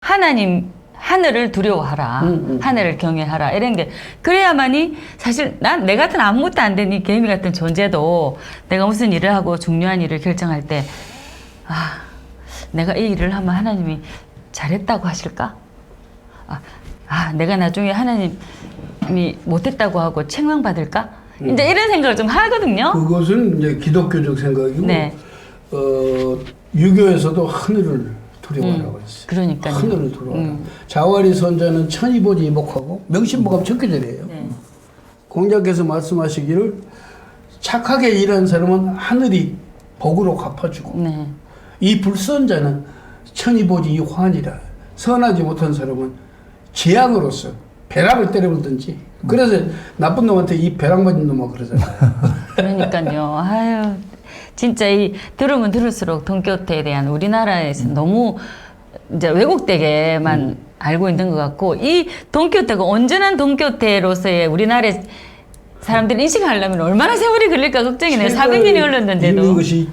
하나님, 하늘을 두려워하라. 하늘을 경외하라. 이런 게 그래야만이 사실 내 같은 아무것도 안 된 이 개미 같은 존재도 내가 무슨 일을 하고 중요한 일을 결정할 때 내가 이 일을 하면 하나님이 잘했다고 하실까? 내가 나중에 하나님이 못했다고 하고 책망받을까? 이제 이런 생각을 좀 하거든요. 그것은 이제 기독교적 생각이고, 네. 유교에서도 하늘을 두려워하라고 했어요. 그러니까요. 하늘을 두려워하라. 자활이 선자는 천이보지 이목하고 명심보감 적기절이에요. 네. 공자께서 말씀하시기를 착하게 일한 사람은 하늘이 복으로 갚아주고 네. 이 불선자는 천이보지 이환이라. 선하지 못한 사람은 재앙으로서 벼락을 때려보든지. 그래서 나쁜 놈한테 이 벼락 맞은 놈아 그러잖아요. 그러니까요. 아유, 진짜 이 들으면 들을수록 돈키호테에 대한 우리나라에서 너무 이제 왜곡되게만 알고 있는 것 같고, 이 돈키호테가 온전한 돈키호테로서의 우리나라의 사람들이 인식하려면 얼마나 세월이 걸릴까 걱정이네요. 400년이 흘렀는데도. 있는 것이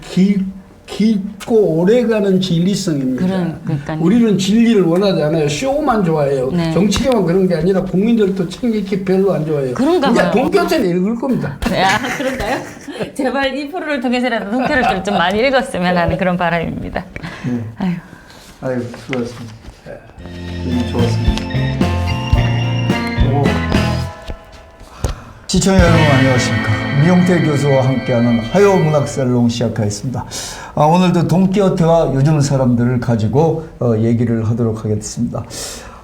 깊고 오래가는 진리성입니다. 그러니까요. 우리는 진리를 원하지 않아요. 쇼만 좋아해요. 네. 정치계만 그런 게 아니라 국민들도 책 읽기 별로 안 좋아해요. 그런가 이제 봐요. 돈키호테는 읽을 겁니다. 네, 그런가요? 제발 이 프로를 통해서라도 돈키호테를 좀 많이 읽었으면 하는 그런 바람입니다. 아유. 아유, 수고하셨습니다. 좋았습니다. 시청자 여러분 안녕하십니까. 미용태 교수와 함께하는 화요문학살롱 시작하겠습니다. 오늘도 돈키호테와 요즘 사람들을 가지고 얘기를 하도록 하겠습니다.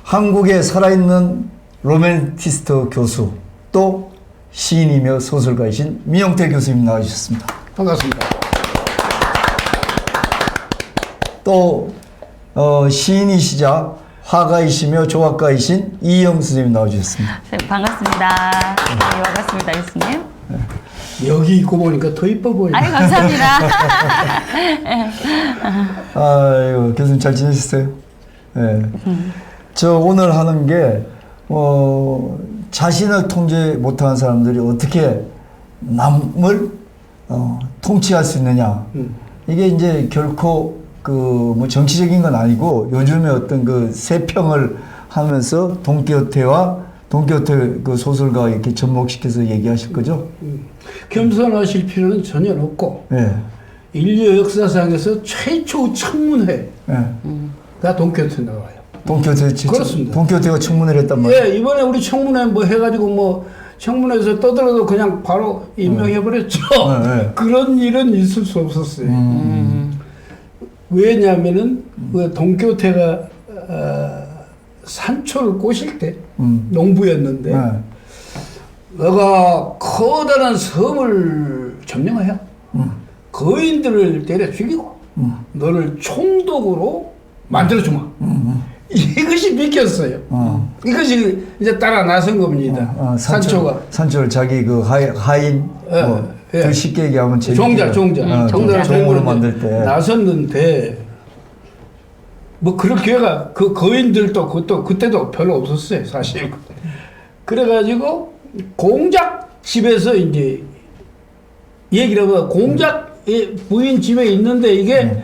한국에 살아있는 로맨티스트 교수, 또 시인이며 소설가이신 미용태 교수님 나와주셨습니다. 반갑습니다. 또 시인이시자 화가이시며 조각가이신 이영 선생님 나와주셨습니다. 네, 반갑습니다. 네, 반갑습니다, 교수님. 여기 있고 보니까 더 이뻐 보여요. 아유, 감사합니다. 아유, 교수님 잘 지내셨어요? 네. 저 오늘 하는 게, 자신을 통제 못하는 사람들이 어떻게 남을, 통치할 수 있느냐. 이게 이제 결코 뭐 정치적인 건 아니고 요즘에 어떤 그 세평을 하면서 돈키호테 그 소설가 이렇게 접목시켜서 얘기하실 거죠? 겸손하실 필요는 전혀 없고, 네. 인류 역사상에서 최초 청문회가 네. 돈키호테 나와요. 그렇습니다. 돈키호테가 청문회를 했단 말이에요. 예, 이번에 우리 청문회 뭐 해가지고 뭐 청문회에서 떠들어도 그냥 바로 임명해버렸죠. 네. 그런 일은 있을 수 없었어요. 왜냐하면은 돈키호테가 산초를 꼬실 때 농부였는데 너가 커다란 섬을 점령해야 거인들을 때려 죽이고 너를 총독으로 만들어주마. 이것이 믿겼어요. 이것이 이제 따라 나선 겁니다. 산초를 자기 그 하인 더 쉽게 얘기하면 종자 종으로 만들 때 나섰는데 뭐 그럴 기회가 그 거인들도 그때도 별로 없었어요, 사실. 그래가지고 공작 집에서 이제 얘기를 하면 공작 부인 집에 있는데 이게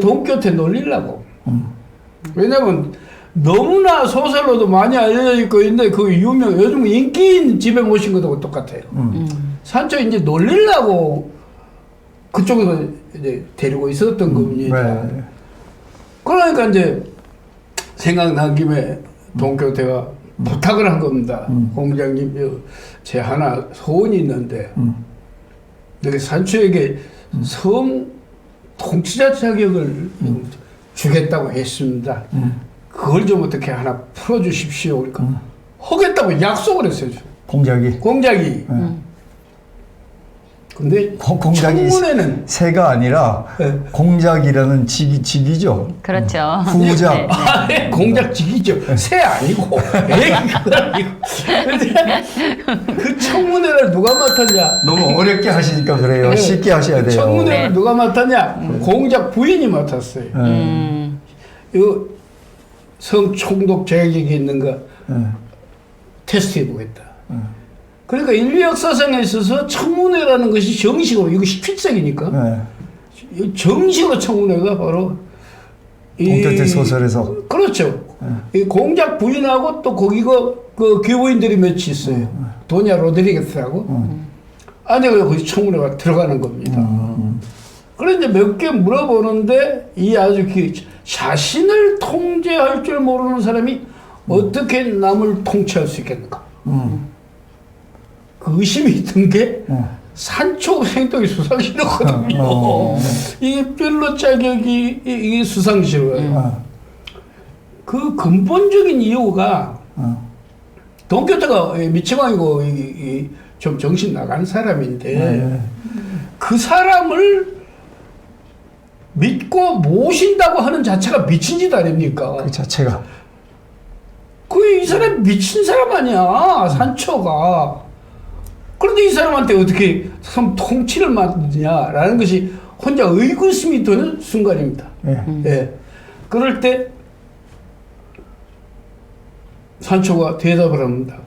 돈키호테 놀리려고. 왜냐면 너무나 소설로도 많이 알려져 있고 있는데 그 요즘 인기인 집에 모신 것하고 똑같아요. 산초 이제 놀리려고 그쪽에서 이제 데리고 있었던 겁니다. 네. 그러니까 이제 생각난 김에 돈키호테가 부탁을 한 겁니다. 공장님, 제 하나 소원이 있는데 내가 산초에게 섬 통치자 자격을 주겠다고 했습니다. 그걸 좀 어떻게 하나 풀어주십시오. 그러니까 하겠다고 약속을 했어요. 공작이. 근데 공작이 청문회는 새가 아니라 공작이라는 직이죠. 그렇죠. 후작. 네. 공작직이죠. 새 아니고 그건 아니고. 근데 그 청문회를 누가 맡았냐? 너무 어렵게 하시니까 그래요. 쉽게 하셔야 돼요. 청문회를 네. 누가 맡았냐? 공작 부인이 맡았어요. 이거 성 총독 자격이 있는가 테스트해 보겠다. 그러니까 인류 역사상에 있어서 청문회라는 것이 정식으로, 이거 17세기니까 정식으로 청문회가 바로 동교태 소설에서. 그렇죠. 이 공작 부인하고 또 거기가 그 교부인들이 몇이 있어요. 도냐 로드리게스라고. 아내가 거기 청문회가 들어가는 겁니다. 그런데 몇 개 물어보는데 이 아주 자신을 통제할 줄 모르는 사람이 어떻게 남을 통치할 수 있겠는가? 그 의심이 든 게 산초 행동이 수상시로거든요. 이게 별로 자격이 이게 수상시로예요. 그 근본적인 이유가 동교태가 미치광이고 좀 정신 나간 사람인데 그 사람을 믿고 모신다고 하는 자체가 미친 짓 아닙니까? 그 자체가. 이 사람 미친 사람 아니야, 산초가. 그런데 이 사람한테 어떻게 통치를 맡느냐라는 것이 혼자 의구심이 드는 순간입니다. 예. 그럴 때 산초가 대답을 합니다.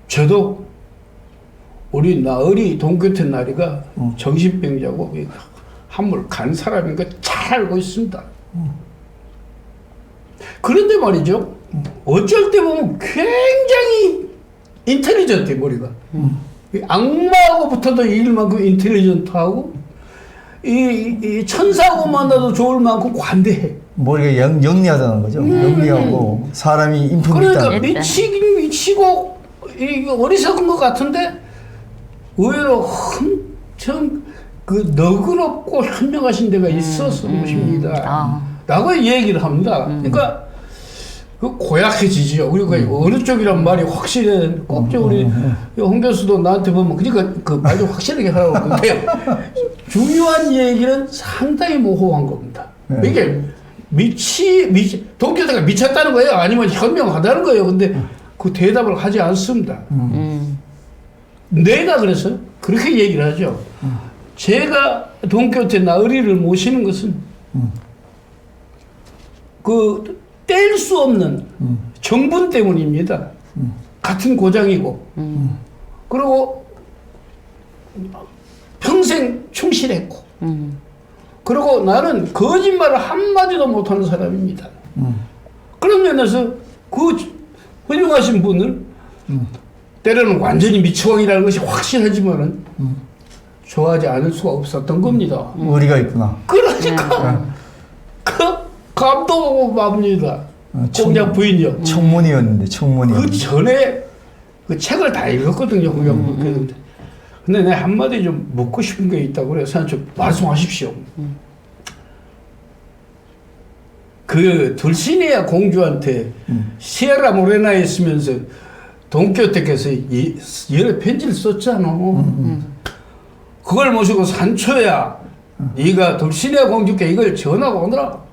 저도 우리 나으리 동교태 나리가 정신병자고 한물 간 사람인 거 잘 알고 있습니다. 그런데 말이죠. 어쩔 때 보면 굉장히 인텔리전트해, 머리가. 악마하고 붙어도 이길 만큼 인텔리전트하고 이 천사하고 만나도 좋을 만큼 관대해. 머리가 영리하다는 거죠. 영리하고 사람이 인품이 있다. 그러니까 미치긴 미치고 이 어리석은 것 같은데 의외로 엄청 그 너그럽고 현명하신 데가 있어서 것입니다. 라고 얘기를 합니다. 그러니까 그 고약해지지요. 그리고 어느 쪽이란 말이 확실해. 꼭 우리 홍 교수도 나한테 보면 그러니까 그 말 좀 확실하게 하라고. 근데 중요한 얘기는 상당히 모호한 겁니다. 이게 동교태가 미쳤다는 거예요? 아니면 현명하다는 거예요? 근데 그 대답을 하지 않습니다. 내가 그래서 그렇게 얘기를 하죠. 제가 동교태 나으리를 모시는 것은 그 뗄 수 없는 정분 때문입니다. 같은 고장이고 그리고 평생 충실했고 그리고 나는 거짓말을 한마디도 못하는 사람입니다. 그런 면에서 그 훌륭하신 분을 때로는 완전히 미치광이라는 것이 확실하지만은 좋아하지 않을 수가 없었던 겁니다. 의리가 있구나. 그러니까 그 감동하고 맙니다. 공작 부인이요. 청문이었는데 청문이었는데. 그 전에 그 책을 다 읽었거든요. 공작 부인. 근데 내가 한마디 좀 묻고 싶은 게 있다고 그래요. 선생님 말씀하십시오. 그 둘시니아 공주한테 시에라 모레나에 있으면서 동교태께서 여러 편지를 썼잖아. 그걸 모시고 산초야 네가 둘시니아 공주께 이걸 전하고 오너라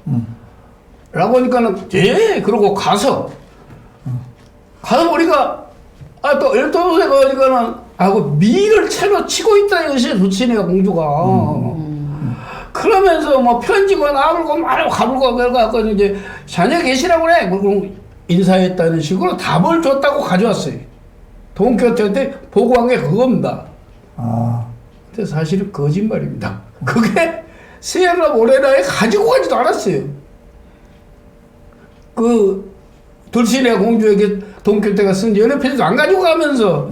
라고 하니까는 예 그러고 가서 보니까 또 열도세 가니까는 그 미를 채로 치고 있다 이것이 둘시니아 공주가 그러면서 뭐 편지고 나불고 말하고 가불고 그래갖고 이제 자녀 계시라고 그래 그리고 인사했다는 식으로 답을 줬다고 가져왔어요. 동교태한테 보고한 게 그겁니다. 근데 사실은 거짓말입니다. 그게 시에라 모레나에 가지고 가지도 않았어요. 그 둘시니아 공주에게 동교태가 쓴 연애편지도 안 가지고 가면서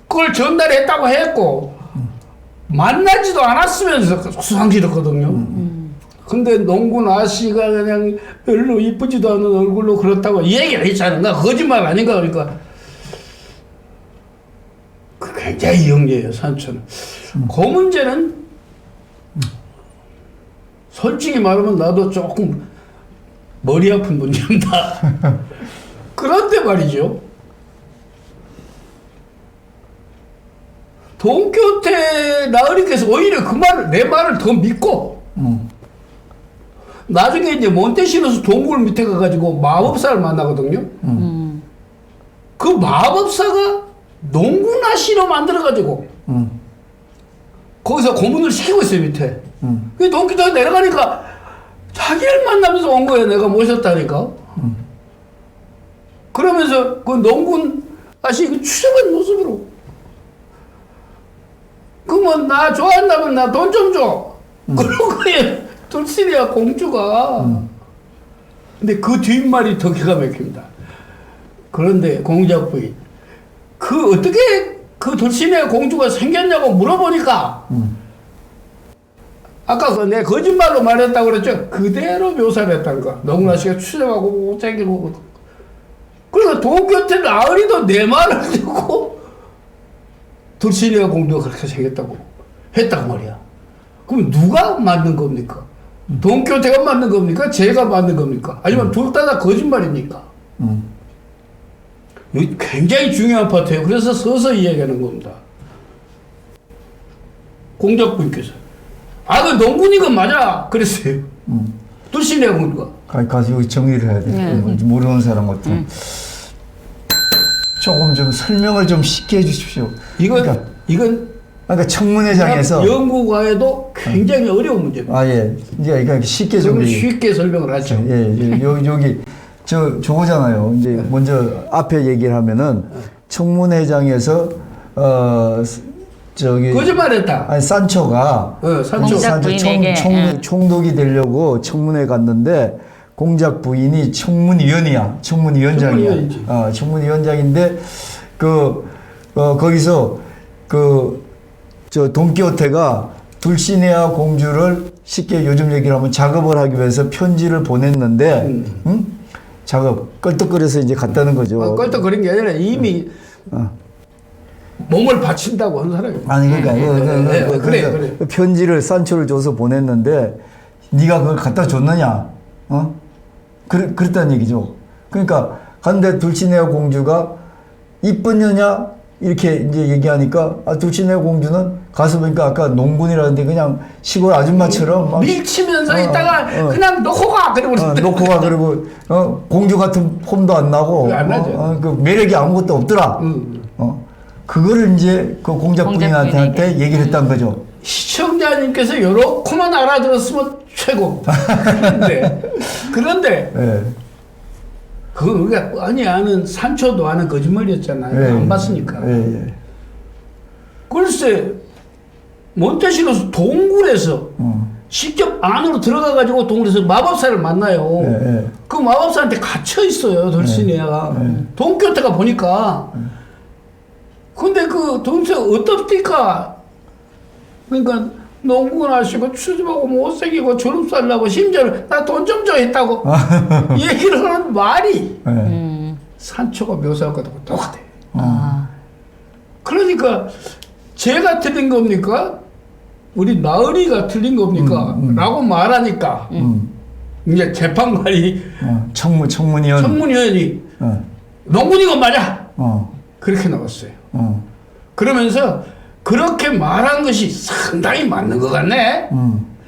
그걸 전달했다고 했고 만나지도 않았으면서 수상스럽거든요. 근데 농군 아씨가 그냥 별로 이쁘지도 않은 얼굴로 그렇다고 얘기를 했잖아. 거짓말 아닌가 그러니까 굉장히 영리해요, 산초는. 그 문제는 솔직히 말하면 나도 조금 머리 아픈 문제입니다. 그런데 말이죠. 동교태 나으리께서 오히려 내 말을 더 믿고 나중에 이제 몬테시노스 동굴 밑에 가가지고 마법사를 만나거든요. 그 마법사가 농구나시로 만들어가지고 거기서 고문을 시키고 있어요, 밑에. 그 동교태가 내려가니까 자기를 만나면서 온 거예요. 내가 모셨다니까. 그러면서 그 농군 아씨 추적한 모습으로 그러면 나 좋아한다면 나 돈 좀 줘. 그런 거예요. 돌시네아 공주가 근데 그 뒷말이 더 기가 막힙니다. 그런데 공작 부인 그 어떻게 그 돌시네아 공주가 생겼냐고 물어보니까 아까 그 내 거짓말로 말했다고 그랬죠. 그대로 묘사를 했다는 거야. 농라 씨가 추잡하고 못생기고 그러니까 동교태 나으리도 내 말을 듣고 돌시네아 공주가 그렇게 생겼다고 했단 말이야. 그럼 누가 맞는 겁니까? 동교태가 맞는 겁니까? 제가 맞는 겁니까? 아니면 둘 다 거짓말입니까? 여기 굉장히 중요한 파트예요. 그래서 서서히 이야기하는 겁니다. 공작부님께서 그 농군이건 맞아 그랬어요. 돌시네아 공주가 가서 여기 정리를 해야 돼. 모르는 사람 같은. 조금 좀 설명을 좀 쉽게 해주십시오. 이건 그러니까 청문회장에서 연구가에도 굉장히 어려운 문제입니다. 예. 이제 그러니까 쉽게 좀 쉽게 설명을 하죠. 여기 저거잖아요. 이제 먼저 앞에 얘기를 하면은 청문회장에서 거짓말했다. 아니 산초가 산초 부인에게, 총독이 되려고 청문회 갔는데 공작 부인이 청문위원이야. 청문위원장이야. 청문위원장인데 거기서 저 돈키호테가 둘시네아 공주를 쉽게 요즘 얘기를 하면 작업을 하기 위해서 편지를 보냈는데 작업 껄떡거려서 이제 갔다는 거죠. 껄떡거린 게 아니라 이미 몸을 바친다고 한 사람이에요. 아니 그러니까 그래. 그 편지를 산초를 줘서 보냈는데 네가 그걸 갖다 줬느냐? 그랬다는 얘기죠. 그러니까 간데 둘시네아 공주가 이쁜 여냐 이렇게 이제 얘기하니까 둘시네아 공주는 가서 보니까 아까 농군이라는데 그냥 시골 아줌마처럼 막 밀치면서 있다가 그냥 놓고 가 놓고 가 그리고 공주 같은 폼도 안 나고 안 나죠. 그 매력이 아무것도 없더라. 그거를 이제 그 공작부인한테 얘기를 했단 거죠. 시청자님께서 요렇게만 알아들었으면 최고. 그런데 그건 우리가 뻔히 아는 산초도 아는 거짓말이었잖아요. 안 봤으니까. 글쎄 몬테시로스 동굴에서 직접 안으로 들어가가지고 동굴에서 마법사를 만나요. 그 마법사한테 갇혀 있어요. 돌시네아가. 돈키호테가 보니까. 근데 그 돈키호테가 어떻습니까? 그러니까 농구는 하시고 추접하고 못생기고 주름살 나고 심지어는 나 돈 좀 줘 했다고 얘기를 하는 말이 산초가 묘사한 것하고 똑같아요. 그러니까 제가 틀린 겁니까? 우리 나으리가 틀린 겁니까? 라고 말하니까 이제 재판관이 청문위원이 농군이건 맞아 그렇게 나왔어요. 그러면서 그렇게 말한 것이 상당히 맞는 것 같네.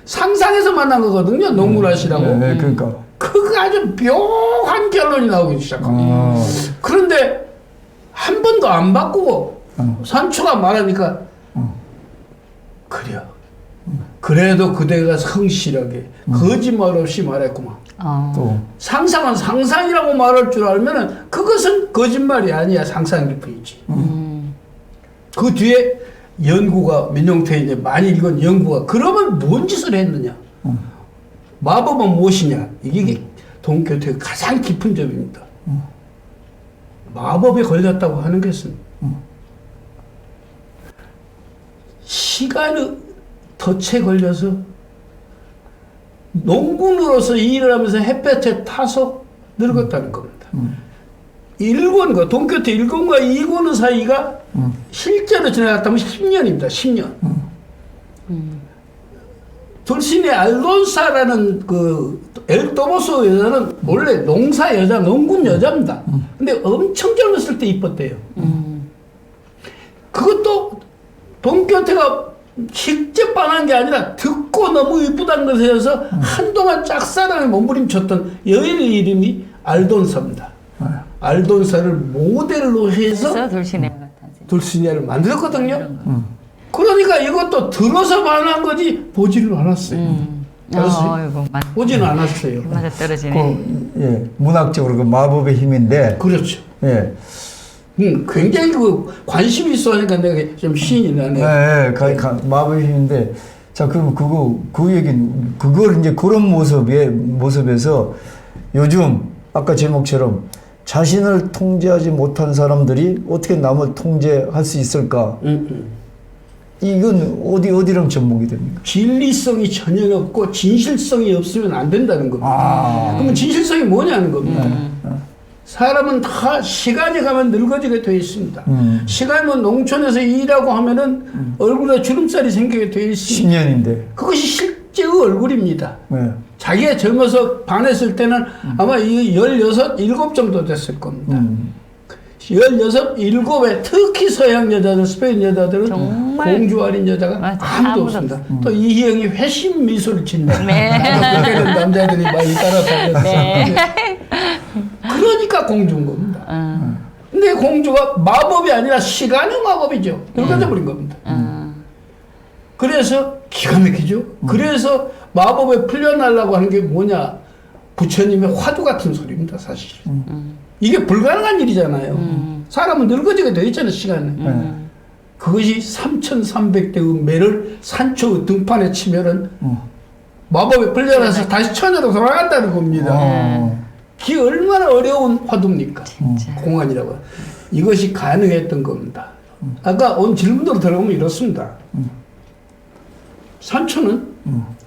상상해서 만난 거거든요. 농구라시라고. 그러니까. 그거 아주 묘한 결론이 나오기 시작합니다. 그런데 한 번도 안 바꾸고 산초가 말하니까 그래요. 그래도 그대가 성실하게 거짓말 없이 말했구만. 또 상상은 상상이라고 말할 줄 알면은 그것은 거짓말이 아니야. 상상일 뿐이지. 그 뒤에 연구가 민용태 이제 많이 읽은 연구가 그러면 뭔 짓을 했느냐? 마법은 무엇이냐? 이게 돈키호테의 가장 깊은 점입니다. 마법에 걸렸다고 하는 것은 시간의 덫에 걸려서 농군으로서 일을 하면서 햇볕에 타서 늙었다는 겁니다. 1권과 돈키호테 1권과 2권의 사이가 실제로 지나갔다면 10년입니다. 10년. 돌시네 알돈사라는 그 엘도보소 여자는 원래 농사 여자, 농군 여자입니다. 근데 엄청 젊었을 때 이뻤대요. 그것도 돈키호테가 직접 반한 게 아니라 듣고 너무 이쁘다는 것에 의해서 한동안 짝사랑에 몸부림쳤던 여인의 이름이 알돈사입니다. 알돈사를 모델로 해서 돌시네아를 만들었거든요. 그러니까 이것도 들어서 반한 거지 보지는 않았어요. 보지는 않았어요. 맞아 떨어지네. 문학적으로 그 마법의 힘인데. 그렇죠. 굉장히 그 관심이 있어 하니까 내가 좀 신이 나네요. 마법의 힘인데 자, 그럼 그 얘기는, 그걸 이제 그런 모습에서 요즘 아까 제목처럼 자신을 통제하지 못한 사람들이 어떻게 남을 통제할 수 있을까? 이건 어디랑 접목이 됩니까? 진리성이 전혀 없고 진실성이 없으면 안 된다는 겁니다. 그러면 진실성이 뭐냐는 겁니다. 사람은 다 시간이 가면 늙어지게 되어 있습니다. 시간은 농촌에서 일하고 하면은 얼굴에 주름살이 생기게 되어 있습니다. 10년인데. 그것이 실제의 얼굴입니다. 네. 자기가 젊어서 반했을 때는 아마 이 16, 7 정도 됐을 겁니다. 16, 7에 특히 서양 여자들, 스페인 여자들은 정말 공주 아닌 여자가 맞아, 아무도 아무도 없습니다. 또 이희영이 회심 미소를 짓는 네. 그때는 남자들이 많이 따라다녔어요. 네. 그러니까 공주인 겁니다. 근데 공주가 마법이 아니라 시간의 마법이죠. 늙어져 버린 겁니다. 그래서 기가 막히죠. 그래서 마법에 풀려나려고 하는 게 뭐냐. 부처님의 화두 같은 소리입니다, 사실. 이게 불가능한 일이잖아요. 사람은 늙어지게 되어 있잖아요, 시간에. 그것이 3,300대의 매를 산초의 등판에 치면은 마법에 풀려나서 다시 천으로 돌아간다는 겁니다. 그게 얼마나 어려운 화두입니까? 공안이라고. 이것이 가능했던 겁니다. 아까 온 질문으로 들어보면 이렇습니다. 산초는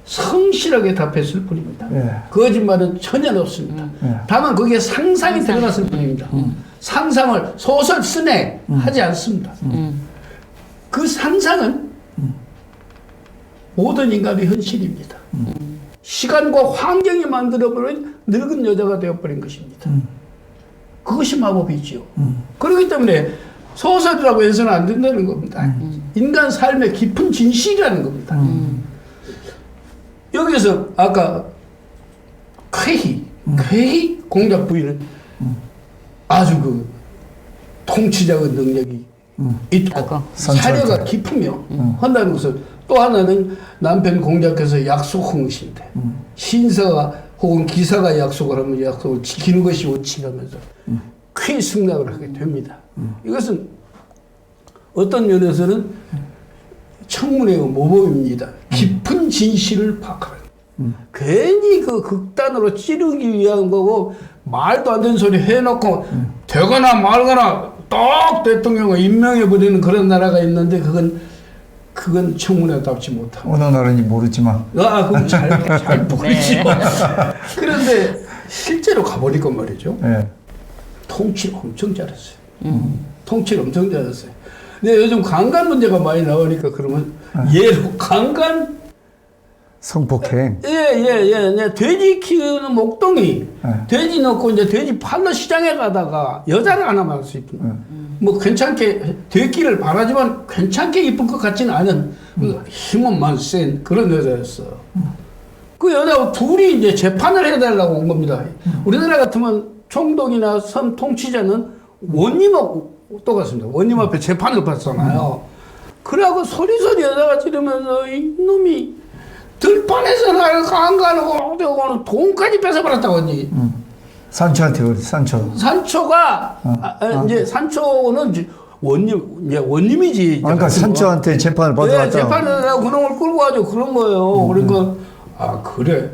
성실하게 답했을 뿐입니다. 거짓말은 전혀 없습니다. 다만 거기에 상상이 들어갔을 뿐입니다. 상상을 소설 쓰네 하지 않습니다. 그 상상은 모든 인간의 현실입니다. 시간과 환경이 만들어버린 늙은 여자가 되어버린 것입니다. 그것이 마법이지요. 그렇기 때문에 소설이라고 해서는 안 된다는 겁니다. 인간 삶의 깊은 진실이라는 겁니다. 여기서 아까 쾌희 공작 부인은 아주 그 통치자의 능력이 있고 사려가 깊으며 한다는 것을 또 하나는 남편 공작해서 약속한 것인데 신사가 혹은 기사가 약속을 하면 약속을 지키는 것이 원칙이라면서 쾌 승낙을 하게 됩니다. 이것은 어떤 면에서는 청문회의 모범입니다. 깊은 진실을 파악하는. 괜히 그 극단으로 찌르기 위한 거고 말도 안 되는 소리 해놓고 되거나 말거나 딱 대통령을 임명해버리는 그런 나라가 있는데 그건 청문회답지 못하고. 어느 나라인지 모르지만. 그건 잘 모르지만. 그런데 실제로 가보니까 말이죠. 통치를 엄청 잘했어요. 통치를 엄청 잘했어요. 근데 요즘 강간 문제가 많이 나오니까 그러면 예로 강간 성폭행. 예. 돼지 키우는 목동이 돼지 넣고 이제 돼지 팔러 시장에 가다가 여자를 하나 만났어요. 뭐 괜찮게 되기를 바라지만 괜찮게 이쁜 것 같지는 않은 힘은만 센 그런 여자였어. 그 여자하고 둘이 이제 재판을 해달라고 온 겁니다. 우리나라 같으면 총독이나 섬 통치자는 원님하고 똑같습니다. 원님 앞에 재판을 받잖아요. 그래갖고 소리소리 여자가 지르면서 이놈이 들판에서 나를 강간하고 어디오고는 돈까지 뺏어버렸다고 하지. 산초한테 그래, 산초. 산초가 이제 산초는 원님이지. 그러니까 산초한테 재판을 받아왔다. 재판을 하고 그놈을 끌고 가지고 그런 거예요. 그러니까 그래.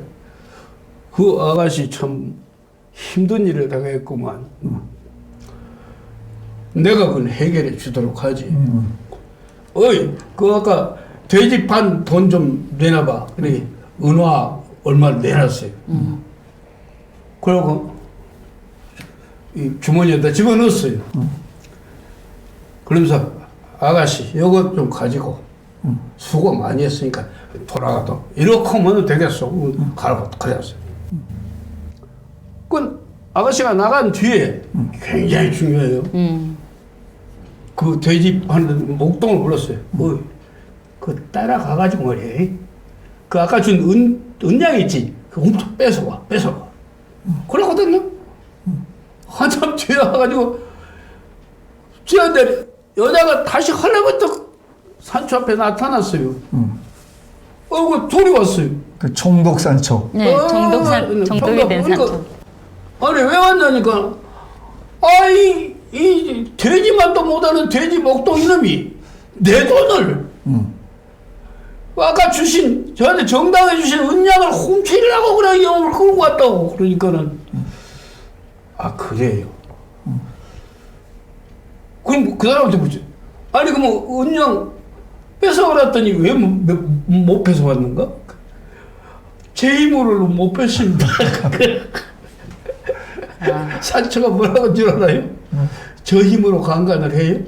그 아가씨 참 힘든 일을 당했구만. 내가 그건 해결해 주도록 하지. 어이, 그 아까 돼지판 돈 좀 내놔봐. 그래, 은화 얼마를 내놨어요. 그러고 이 주머니에다 집어넣었어요. 그러면서 아가씨, 이거 좀 가지고 수고 많이 했으니까 돌아가도 이렇게 하면 되겠어. 가라고 그랬어요. 그 아가씨가 나간 뒤에 굉장히 중요해요. 그 돼지 하는 목동을 불렀어요. 그 따라가가지고 말이야. 그 아까 준 은양 있지? 그 훔쳐 뺏어와. 그러거든요. 한참 뒤에 와가지고 쥐어내려 여자가 다시 헐레벌떡 산초 앞에 나타났어요. 그 둘이 왔어요. 그 총독 산초. 네, 총독이 된 산초. 아니 왜 왔냐니까 이 돼지만도 못하는 돼지 목동 이놈이 내 돈을 아까 저한테 정당해 주신 은약을 훔치려고 그래 영을 끌고 왔다고. 그러니까는 그래요. 그럼 그 사람한테 묻지. 아니 그럼 은양 뺏어왔더니 왜 못 뺏어왔는가? 제 힘으로 못 뺐습니다. 산초가 뭐라고 줄 알아요? 저 힘으로 강간을 해요?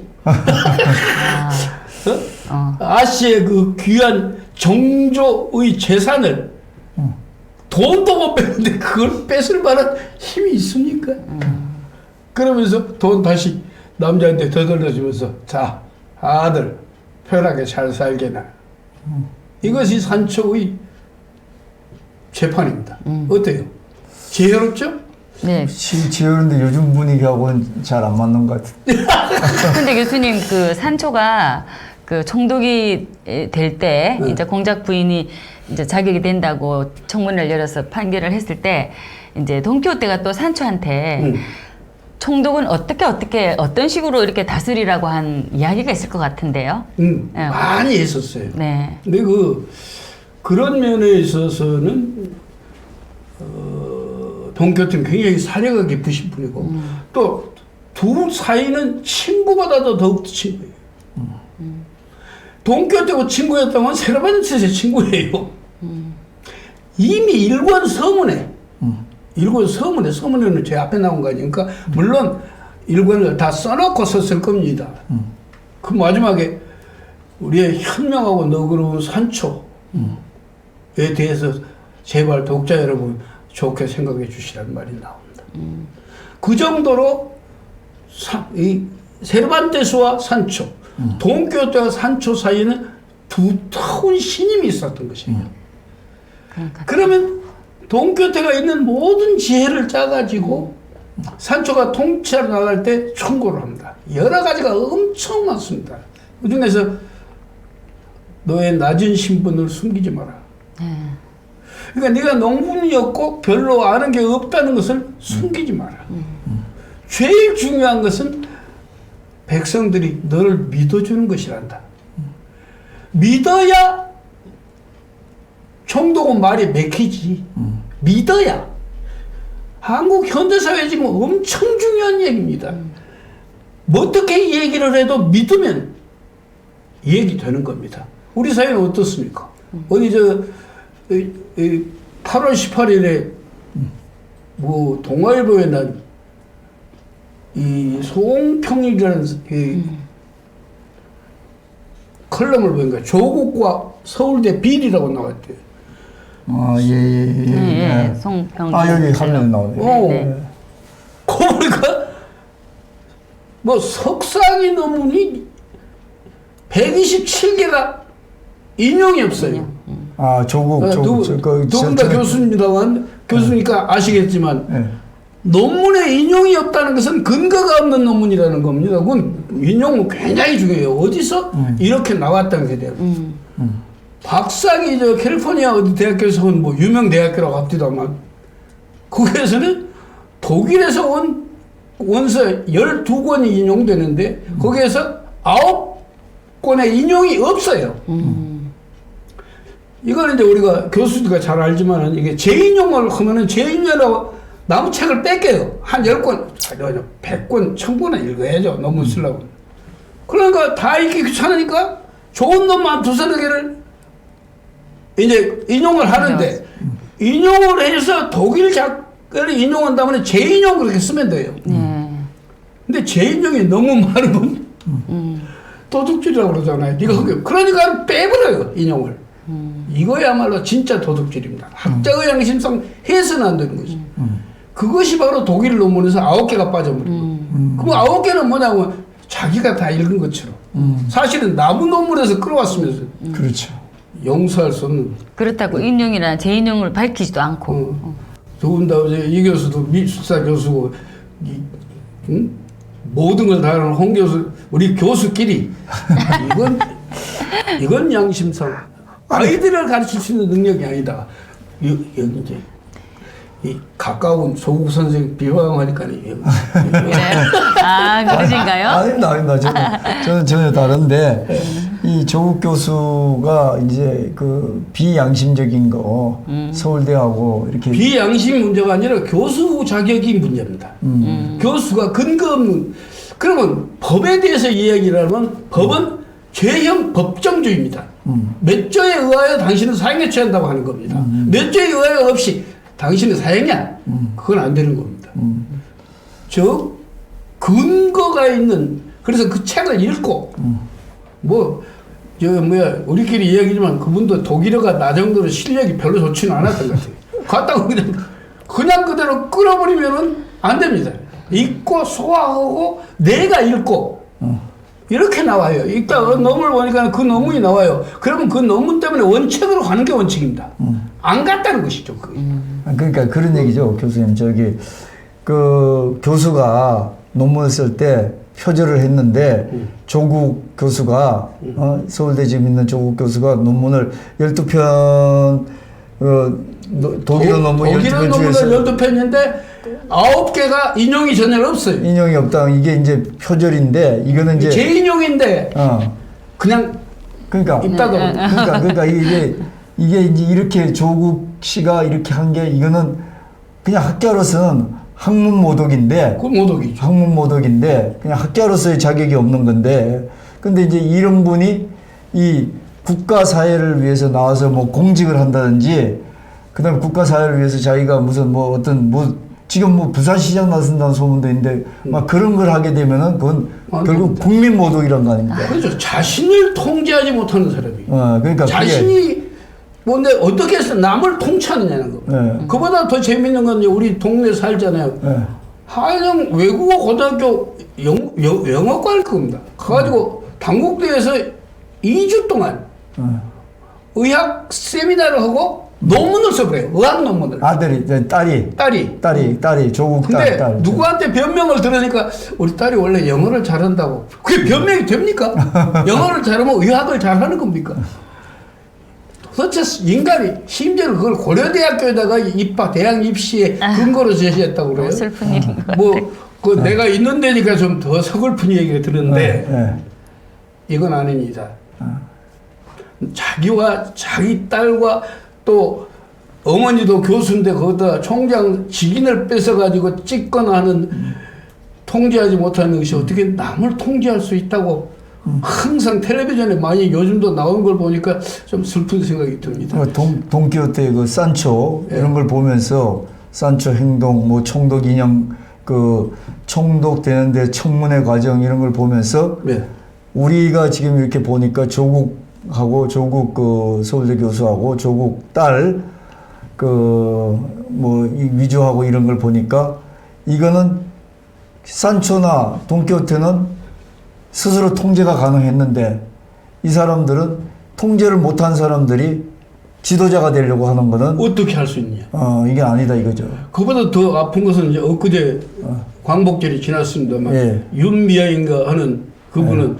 아씨의 그 귀한 정조의 재산을 돈도 못 뺐는데 그걸 뺏을 만한 힘이 있습니까? 그러면서 돈 다시 남자한테 되돌려주면서 자 아들 편하게 잘 살게나. 이것이 산초의 재판입니다. 어때요? 지혜롭죠? 네. 지혜로운데 요즘 분위기하고는 잘 안 맞는 것 같아요. 근데 교수님 그 산초가 그 총독이 될 때 이제 공작 부인이 이제 자격이 된다고 청문회를 열어서 판결을 했을 때 이제 돈키호테가 또 산초한테 총독은 어떤 식으로 이렇게 다스리라고 한 이야기가 있을 것 같은데요. 네. 많이 했었어요. 네. 근데 그런 면에 있어서는 돈키호테는 굉장히 사려가 깊으신 분이고 또 두 사이는 친구보다도 더욱 친구예요. 돈키호테하고 친구였다면 세르반테스의 친구예요. 이미 일권 서문에는 제 앞에 나온 거 아닙니까? 물론 일권을 다 써놓고 썼을 겁니다. 그 마지막에 우리의 현명하고 너그러운 산초에 대해서 제발 독자 여러분 좋게 생각해 주시라는 말이 나옵니다. 그 정도로 이 세르반테스와 산초, 돈키호테와 산초 사이에는 두터운 신임이 있었던 것이에요. 그러면 돈키호테가 있는 모든 지혜를 짜가지고 산초가 통치하러 나갈 때 충고를 합니다. 여러 가지가 엄청 많습니다. 그 중에서 너의 낮은 신분을 숨기지 마라. 그러니까 네가 농부였고 별로 아는 게 없다는 것을 숨기지 마라. 제일 중요한 것은 백성들이 너를 믿어주는 것이란다. 믿어야 총독은 말이 맥히지. 믿어야. 한국 현대사회 지금 엄청 중요한 얘기입니다. 뭐 어떻게 얘기를 해도 믿으면 얘기되는 겁니다. 우리 사회는 어떻습니까? 어디 8월 18일에 뭐 동아일보에 난 이 송평이라는 컬럼을 보니까 조국과 서울대 비리라고 나왔대요. 예. 송평. 여기 화면 나오네요. 네. 그거 보니까 뭐 석상이 논문이 127개가 인용이 없어요. 조국. 두분 다 교수입니다만 교수니까 아시겠지만 네. 논문에 인용이 없다는 것은 근거가 없는 논문이라는 겁니다. 그건 인용은 굉장히 중요해요. 어디서 이렇게 나왔다는 게 돼요. 박사기 캘리포니아 어디 대학교에서 온 뭐 유명 대학교라고 합디다만 거기에서는 독일에서 온 원서 12권이 인용되는데 거기에서 9권의 인용이 없어요. 이거는 이제 우리가 교수가 잘 알지만은 이게 재인용을 하면은 재인용이라고 나무 책을 뺏겨요. 한 10권, 100권, 1000권은 읽어야죠. 논문 쓰려고. 그러니까 다 읽기 귀찮으니까 좋은 놈만 두서너 개를 이제 인용을 하는데 인용을 해서 독일 작가를 인용한 다음에 재인용 그렇게 쓰면 돼요. 근데 재인용이 너무 많으면 도둑질이라고 그러잖아요. 네가 그러니까 빼버려요. 인용을. 이거야말로 진짜 도둑질입니다. 학자의 양심상 해서는 안 되는 거지. 그것이 바로 독일 논문에서 9개가 빠져버린 거예요. 그 9개는 뭐냐면 자기가 다 읽은 것처럼. 사실은 남은 논문에서 끌어왔으면서. 그렇죠. 용서할 수 없는. 그렇다고 인용이나 재인용을 밝히지도 않고. 더군다 이 교수도 미술사 교수고 모든 걸 다 하는 홍 교수, 우리 교수끼리 이건 양심상 아이들을 가르칠 수 있는 능력이 아니다. 여기 이제 이 가까운 조국 선생 비방하니까 그래요? 그러신가요? 아닙니다. 저는 전혀 다른데 이 조국 교수가 이제 그 비양심적인 거 서울대하고 이렇게 비양심 문제가 아니라 교수 자격이 문제입니다. 교수가 근거 없는 그러면 법에 대해서 이야기를 하면 법은 죄형 법정주의입니다. 몇 조에 의하여 당신은 사형에 처한다고 하는 겁니다. 몇 조에 의하여 없이 당신은 사형이야. 그건 안 되는 겁니다. 즉 근거가 있는 그래서 그 책을 읽고 우리끼리 이야기지만 그분도 독일어가 나 정도로 실력이 별로 좋지는 않았던 것 같아요. 갔다가 그냥 그대로 끌어버리면은 안 됩니다. 읽고 소화하고 내가 읽고 이렇게 나와요. 읽다 논문을 보니까 그 논문이 나와요. 그러면 그 논문 때문에 원칙으로 가는 게 원칙입니다. 안 갔다는 것이죠. 그러니까 그런 얘기죠, 교수님. 저기 그 교수가 논문을 쓸 때 표절을 했는데 조국 교수가 서울대 지금 있는 조국 교수가 논문을 12편 독일어 논문 12편 중에서 12편인데 9개가 인용이 전혀 없어요. 인용이 없다. 이게 이제 표절인데 이거는 이제 재인용인데 그냥 그러니까 그러니까 이게 이제 이렇게 조국 씨가 이렇게 한 게 이거는 그냥 학자로서는 학문 모독인데 그건 모독이죠. 학문 모독인데 그냥 학자로서의 자격이 없는 건데 근데 이제 이런 분이 이 국가 사회를 위해서 나와서 뭐 공직을 한다든지 그다음에 국가 사회를 위해서 자기가 무슨 뭐 어떤 뭐 지금 뭐 부산시장 나선다는 소문도 있는데 막 그런 걸 하게 되면은 그건 결국 국민 모독이란 거 아닙니까? 그렇죠. 자신을 통제하지 못하는 사람이. 그러니까 자신이 뭔데 어떻게 해서 남을 통치하느냐는 거. 그보다 더 재밌는 건 우리 동네 살잖아요. 한영 외국어 고등학교 영어과일 겁니다. 그래가지고 당국대에서 2주 동안 의학 세미나를 하고 논문을 써버려요. 의학 논문을. 아들이, 딸이 조국 근데 딸. 누구한테 변명을 들으니까 우리 딸이 원래 영어를 잘한다고. 그게 변명이 됩니까? 영어를 잘하면 의학을 잘하는 겁니까? 도대체 인간이 심지어 그걸 고려대학교에다가 대학 입시에 근거로 제시했다고 그래요. 슬픈 일인 것 같아요. 내가 있는 데니까 좀 더 서글픈 얘기가 들었는데 이건 아닙니다. 자기와 자기 딸과 또 어머니도 교수인데 거기다 총장 직인을 뺏어가지고 찍거나 하는 통제하지 못하는 것이 어떻게 남을 통제할 수 있다고 항상 텔레비전에 많이 요즘도 나온 걸 보니까 좀 슬픈 생각이 듭니다. 동키호테 그 산초 이런 걸 보면서 산초 행동 뭐 총독 인형 그 총독되는데 청문회 과정 이런 걸 보면서 우리가 지금 이렇게 보니까 조국하고 조국 그 서울대 교수하고 조국 딸 그 뭐 위조하고 이런 걸 보니까 이거는 산초나 동키호테는 스스로 통제가 가능했는데 이 사람들은 통제를 못한 사람들이 지도자가 되려고 하는 거는 어떻게 할 수 있냐? 이게 아니다 이거죠. 그보다 더 아픈 것은 이제 엊그제 광복절이 지났습니다만 윤미아인가 하는 그분은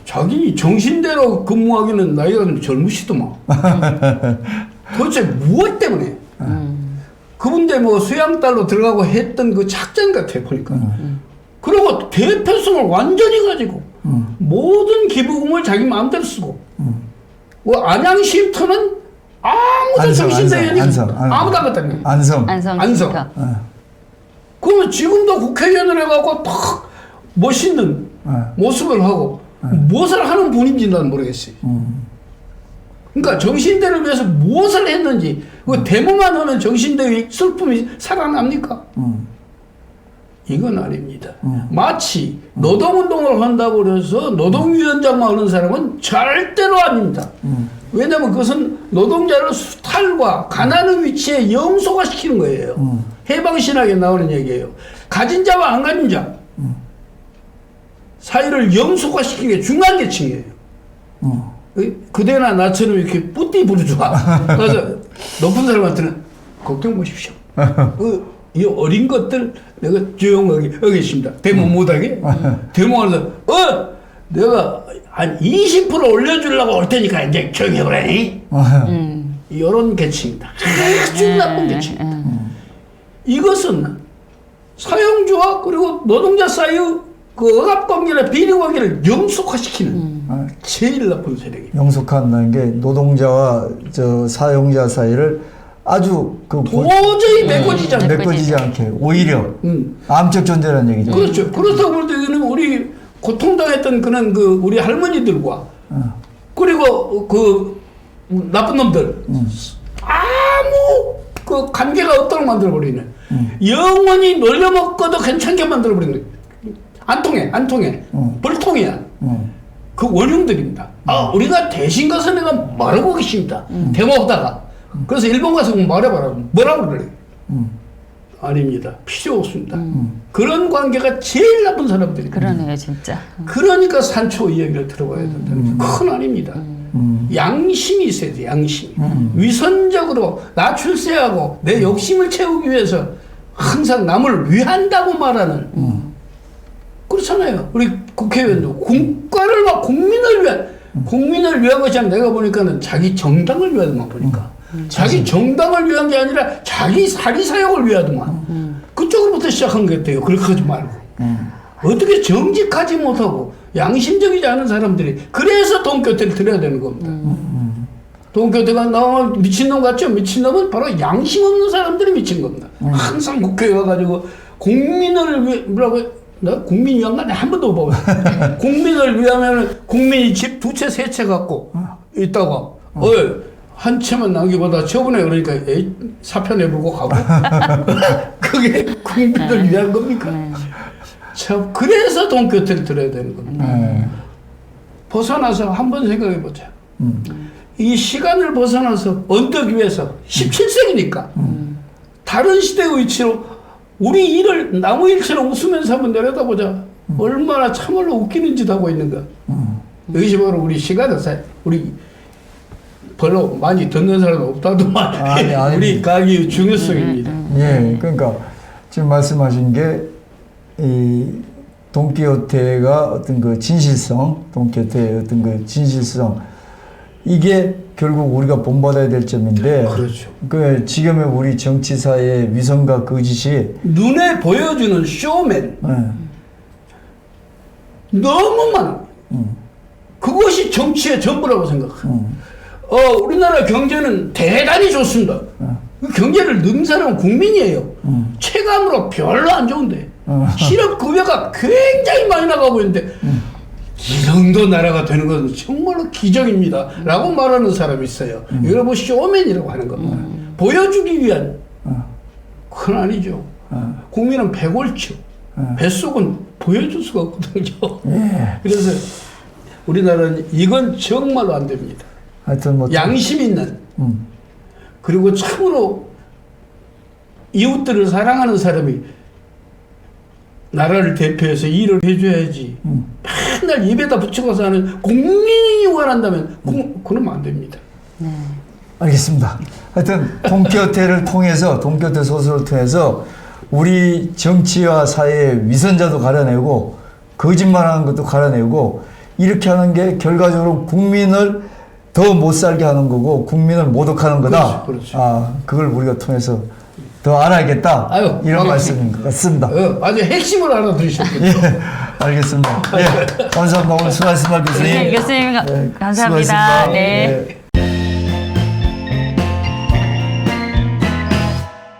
자기 정신대로 근무하기는 나이가 좀 젊으시더만. 도대체 무엇 때문에? 그분데 뭐 수양딸로 들어가고 했던 그 작전 같아 보니까. 그리고 대표성을 완전히 가지고 모든 기부금을 자기 마음대로 쓰고 안양 쉼터는 아무도 정신대회니 아무도 안 갔다는 거예요. 안성. 그러면 지금도 국회의원을 해갖고 딱 멋있는 모습을 하고 무엇을 하는 분인지 난 모르겠어요. 그러니까 정신대를 위해서 무엇을 했는지 그 데모만 하면 정신대의 슬픔이 살아납니까? 이건 아닙니다. 마치 노동운동을 한다고 해서 노동위원장만 하는 사람은 절대로 아닙니다. 왜냐하면 그것은 노동자를 수탈과 가난의 위치에 영소화시키는 거예요. 해방신학에 나오는 얘기예요. 가진 자와 안 가진 자 사이를 영소화시키는 게 중요한 계층이에요. 그대나 나처럼 이렇게 뿌띠 부르주아. 그래서 높은 사람한테는 걱정 마십시오. 이 어린 것들 내가 조용하게 하겠습니다. 데모 못하게. 데모하면서 내가 한 20% 올려주려고 올 테니까 이제 조용히 해보라니. 이런 계층이다. 아주 나쁜 계층이다. 이것은 사용주와 그리고 노동자 사이의 그 억압관계나 비리관계를 영속화시키는 제일 나쁜 세력이. 영속한다는 게 노동자와 저 사용자 사이를 아주 그 도저히 메꿔지지 않게. 메꿔지지 않게 오히려 암적 존재라는 얘기죠. 그렇죠. 그렇다고 볼 때는 우리 고통당했던 그런 그 우리 할머니들과 그리고 그 나쁜 놈들 아무 그 관계가 없도록 만들어 버리는 영원히 놀려먹고도 괜찮게 만들어 버리는 안 통해 불통이야. 그 원흉들입니다. 아 우리가 대신 가서 내가 말하고 계십니다. 대모하다가 그래서 일본 가서 말해봐라. 뭐라고 그래? 아닙니다. 필요 없습니다. 그런 관계가 제일 나쁜 사람들이. 그러네요, 진짜. 그러니까 산초 이야기를 들어봐야 된다는 그건 아닙니다. 양심이 있어야 돼, 양심. 위선적으로 나 출세하고 내 욕심을 채우기 위해서 항상 남을 위한다고 말하는. 그렇잖아요. 우리 국회의원도 국가를 막 국민을 위한 것이 아니라 내가 보니까는 자기 정당을 위하더만 보니까. 자기 정당을 위한 게 아니라 자기 사리사욕을 위하더만. 그쪽으로부터 시작한 것 같아요. 그렇게 하지 말고. 어떻게 정직하지 못하고 양심적이지 않은 사람들이 그래서 돈교태를 들여야 되는 겁니다. 돈교태가 나오면 미친놈 같죠? 미친놈은 바로 양심 없는 사람들이 미친 겁니다. 항상 국회에 와가지고 국민을 위해 뭐라고 나 국민 위한 거 한 번도 못 봐요. 국민을 위하면 국민이 집 두 채 세 채 갖고 있다가 한 채만 남기보다 저번에 그러니까 사표 내보고 가고 그게 국민을 위한 겁니까? 참 그래서 돈교태를 들어야 되는 겁니다. 벗어나서 한번 생각해 보자. 이 시간을 벗어나서 언덕 위에서 17세기니까 다른 시대의 위치로 우리 일을 나무 일처럼 웃으면서 한번 내려다보자. 얼마나 참말로 웃기는 짓 하고 있는가. 이것이 바로 우리 시간을 우리 별로 많이 듣는 사람은 없다더만 우리 강의의 중요성입니다. 예, 그러니까 지금 말씀하신 게 이 돈키호테가 어떤 그 진실성, 돈키호테의 어떤 그 진실성 이게 결국 우리가 본받아야 될 점인데, 그렇죠. 그 지금의 우리 정치사의 위선과 거짓이 눈에 보여주는 쇼맨 너무 많아. 그것이 정치의 전부라고 생각해요. 우리나라 경제는 대단히 좋습니다. 그 경제를 넣는 사람은 국민이에요. 체감으로 별로 안 좋은데 실업급여가 굉장히 많이 나가고 있는데 이 정도 나라가 되는 것은 정말로 기적입니다 라고 말하는 사람이 있어요. 이걸 뭐 쇼맨이라고 하는 겁니다. 보여주기 위한 그건 아니죠. 국민은 백올초 뱃속은 보여줄 수가 없거든요. 그래서 우리나라는 이건 정말로 안 됩니다. 하여튼 뭐 양심 있는 그리고 참으로 이웃들을 사랑하는 사람이 나라를 대표해서 일을 해줘야지. 맨날 입에다 붙여서 하는 국민이 원한다면 그러면 안 됩니다. 알겠습니다. 하여튼 돈키호테를 통해서 돈키호테 소설을 통해서 우리 정치와 사회의 위선자도 가려내고 거짓말하는 것도 가려내고 이렇게 하는 게 결과적으로 국민을 더 못 살게 하는 거고 국민을 모독하는 거다. 그렇죠. 그걸 우리가 통해서 더 알아야겠다. 이런 말씀인 것 같습니다. 아주 핵심을 알아들으셨군요. 예, 알겠습니다. 예, 감사합니다. 오늘 수고하셨습니다, 교수님. 네, 교수님 감사합니다. 수고하셨습니다. 네. 예.